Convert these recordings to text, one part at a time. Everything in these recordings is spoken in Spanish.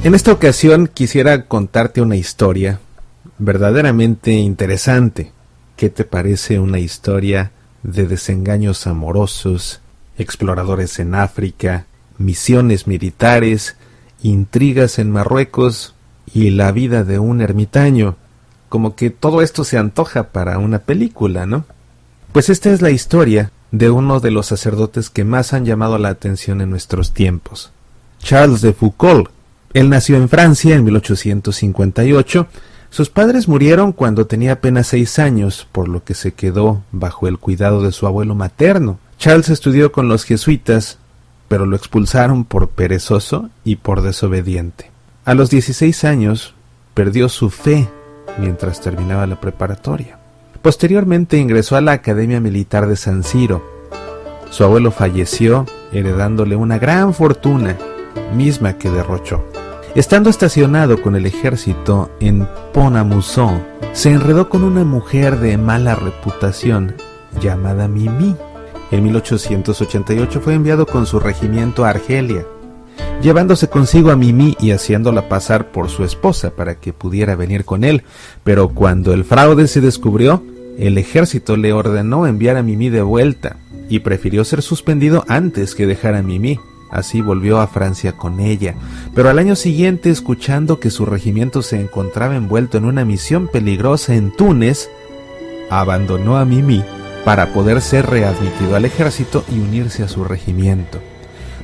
En esta ocasión quisiera contarte una historia verdaderamente interesante. ¿Qué te parece una historia de desengaños amorosos, exploradores en África, misiones militares, intrigas en Marruecos y la vida de un ermitaño? Como que todo esto se antoja para una película, ¿no? Pues esta es la historia de uno de los sacerdotes que más han llamado la atención en nuestros tiempos, Charles de Foucauld. Él nació en Francia en 1858. Sus padres murieron cuando tenía apenas 6 años, por lo que se quedó bajo el cuidado de su abuelo materno. Charles estudió con los jesuitas, pero lo expulsaron por perezoso y por desobediente. A los 16 años perdió su fe mientras terminaba la preparatoria. Posteriormente ingresó a la Academia Militar de San Siro. Su abuelo falleció, heredándole una gran fortuna, misma que derrochó. Estando estacionado con el ejército en Pont-à-Mousson, se enredó con una mujer de mala reputación llamada Mimi. En 1888 fue enviado con su regimiento a Argelia, llevándose consigo a Mimi y haciéndola pasar por su esposa para que pudiera venir con él. Pero cuando el fraude se descubrió, el ejército le ordenó enviar a Mimi de vuelta y prefirió ser suspendido antes que dejar a Mimi. Así volvió a Francia con ella, pero al año siguiente, escuchando que su regimiento se encontraba envuelto en una misión peligrosa en Túnez, abandonó a Mimi para poder ser readmitido al ejército y unirse a su regimiento.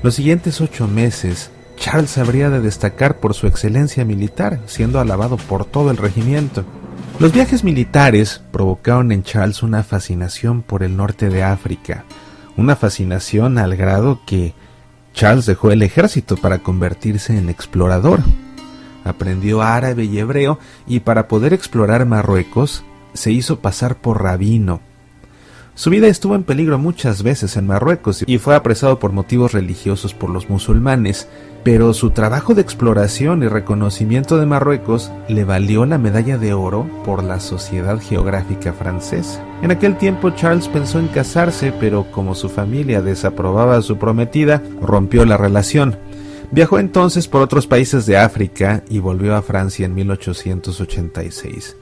Los siguientes 8 meses, Charles habría de destacar por su excelencia militar, siendo alabado por todo el regimiento. Los viajes militares provocaron en Charles una fascinación por el norte de África, una fascinación al grado que Charles dejó el ejército para convertirse en explorador. Aprendió árabe y hebreo y para poder explorar Marruecos se hizo pasar por rabino. Su vida estuvo en peligro muchas veces en Marruecos y fue apresado por motivos religiosos por los musulmanes, pero su trabajo de exploración y reconocimiento de Marruecos le valió la medalla de oro por la Sociedad Geográfica Francesa. En aquel tiempo Charles pensó en casarse, pero como su familia desaprobaba a su prometida, rompió la relación. Viajó entonces por otros países de África y volvió a Francia en 1886.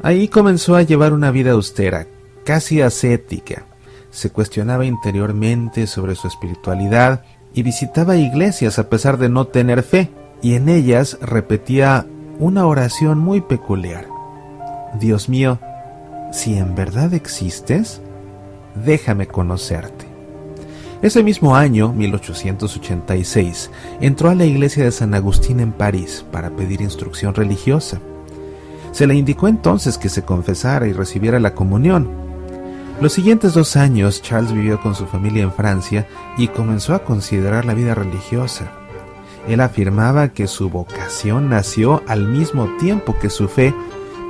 Ahí comenzó a llevar una vida austera, casi ascética. Se cuestionaba interiormente sobre su espiritualidad y visitaba iglesias a pesar de no tener fe, y en ellas repetía una oración muy peculiar: Dios mío, si en verdad existes, déjame conocerte. Ese mismo año, 1886, entró a la iglesia de San Agustín en París para pedir instrucción religiosa. Se le indicó entonces que se confesara y recibiera la comunión. Los siguientes 2 años, Charles vivió con su familia en Francia y comenzó a considerar la vida religiosa. Él afirmaba que su vocación nació al mismo tiempo que su fe,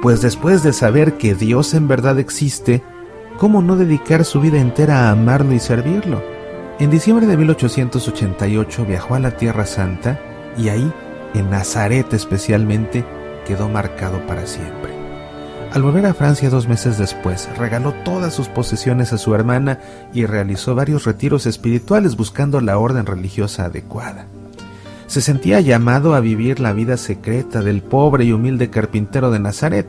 pues después de saber que Dios en verdad existe, ¿cómo no dedicar su vida entera a amarlo y servirlo? En diciembre de 1888 viajó a la Tierra Santa y ahí, en Nazaret especialmente, quedó marcado para siempre. Al volver a Francia 2 meses después, regaló todas sus posesiones a su hermana y realizó varios retiros espirituales buscando la orden religiosa adecuada. Se sentía llamado a vivir la vida secreta del pobre y humilde carpintero de Nazaret.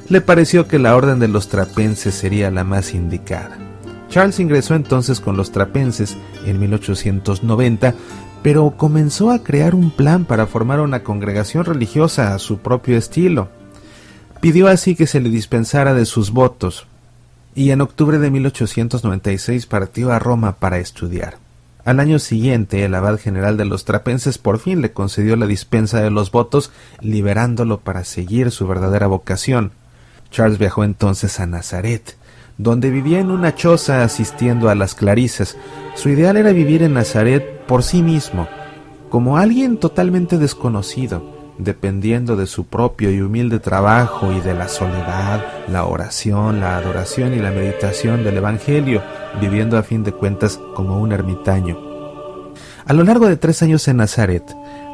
Le pareció que la orden de los trapenses sería la más indicada. Charles ingresó entonces con los trapenses en 1890, pero comenzó a crear un plan para formar una congregación religiosa a su propio estilo. Pidió así que se le dispensara de sus votos, y en octubre de 1896 partió a Roma para estudiar. Al año siguiente, el abad general de los trapenses por fin le concedió la dispensa de los votos, liberándolo para seguir su verdadera vocación. Charles viajó entonces a Nazaret, donde vivía en una choza asistiendo a las clarisas. Su ideal era vivir en Nazaret por sí mismo, como alguien totalmente desconocido, dependiendo de su propio y humilde trabajo y de la soledad, la oración, la adoración y la meditación del Evangelio, viviendo a fin de cuentas como un ermitaño. A lo largo de 3 años en Nazaret,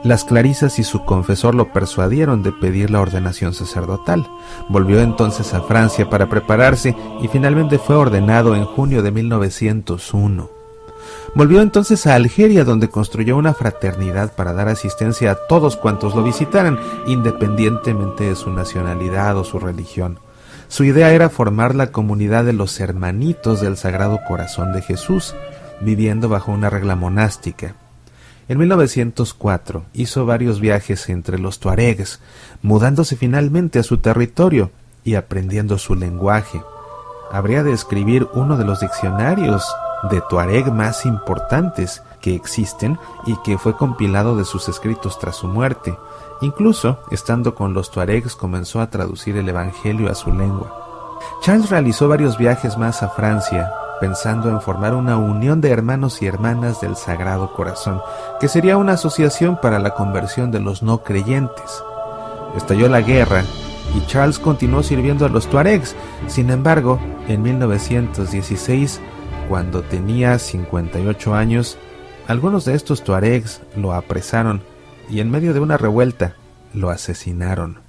las clarisas y su confesor lo persuadieron de pedir la ordenación sacerdotal. Volvió entonces a Francia para prepararse y finalmente fue ordenado en junio de 1901. Volvió entonces a Algeria, donde construyó una fraternidad para dar asistencia a todos cuantos lo visitaran, independientemente de su nacionalidad o su religión. Su idea era formar la comunidad de los hermanitos del Sagrado Corazón de Jesús, viviendo bajo una regla monástica. En 1904 hizo varios viajes entre los tuaregs, mudándose finalmente a su territorio y aprendiendo su lenguaje. Habría de escribir uno de los diccionarios de tuareg más importantes que existen y que fue compilado de sus escritos tras su muerte. Incluso, estando con los tuaregs, comenzó a traducir el Evangelio a su lengua. Charles realizó varios viajes más a Francia, pensando en formar una unión de hermanos y hermanas del Sagrado Corazón, que sería una asociación para la conversión de los no creyentes. Estalló la guerra y Charles continuó sirviendo a los tuaregs. Sin embargo, en 1916, cuando tenía 58 años, algunos de estos tuaregs lo apresaron y en medio de una revuelta lo asesinaron.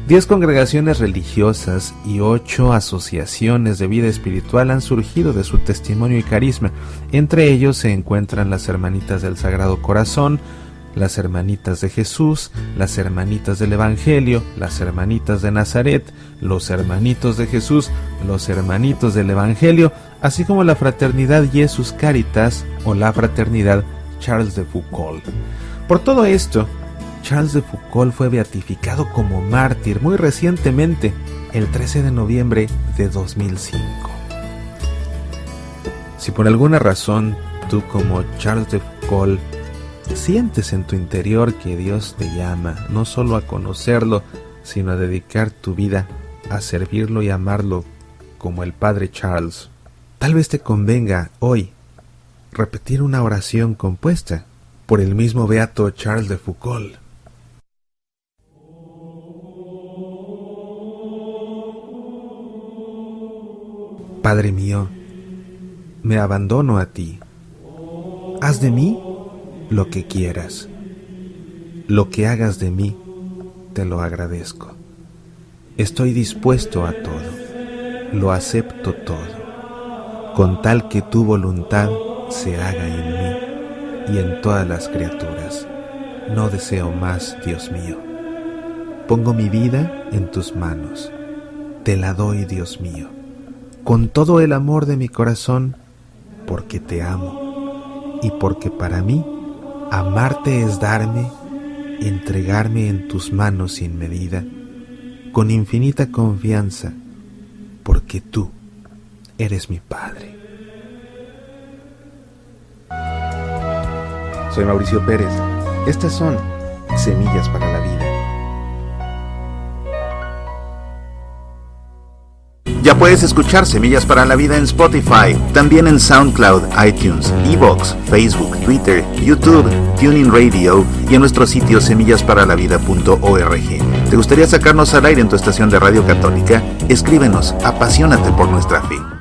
10 congregaciones religiosas y 8 asociaciones de vida espiritual han surgido de su testimonio y carisma. Entre ellos se encuentran las Hermanitas del Sagrado Corazón, las Hermanitas de Jesús, las Hermanitas del Evangelio, las Hermanitas de Nazaret, los Hermanitos de Jesús, los Hermanitos del Evangelio, así como la Fraternidad Jesus Caritas o la Fraternidad Charles de Foucauld. Por todo esto, Charles de Foucauld fue beatificado como mártir muy recientemente, el 13 de noviembre de 2005. Si por alguna razón tú, como Charles de Foucauld, sientes en tu interior que Dios te llama no solo a conocerlo, sino a dedicar tu vida a servirlo y amarlo como el Padre Charles, tal vez te convenga hoy repetir una oración compuesta por el mismo beato Charles de Foucauld. Padre mío, me abandono a ti. Haz de mí lo que quieras. Lo que hagas de mí, te lo agradezco. Estoy dispuesto a todo. Lo acepto todo, con tal que tu voluntad se haga en mí y en todas las criaturas. No deseo más, Dios mío. Pongo mi vida en tus manos. Te la doy, Dios mío, con todo el amor de mi corazón, porque te amo y porque para mí amarte es darme, entregarme en tus manos sin medida, con infinita confianza, porque tú eres mi Padre. Soy Mauricio Pérez. Estas son Semillas para la Vida. Ya puedes escuchar Semillas para la Vida en Spotify, también en SoundCloud, iTunes, iVoox, Facebook, Twitter, YouTube, TuneIn Radio y en nuestro sitio semillasparalavida.org. ¿Te gustaría sacarnos al aire en tu estación de radio católica? Escríbenos, apasionate por nuestra fe.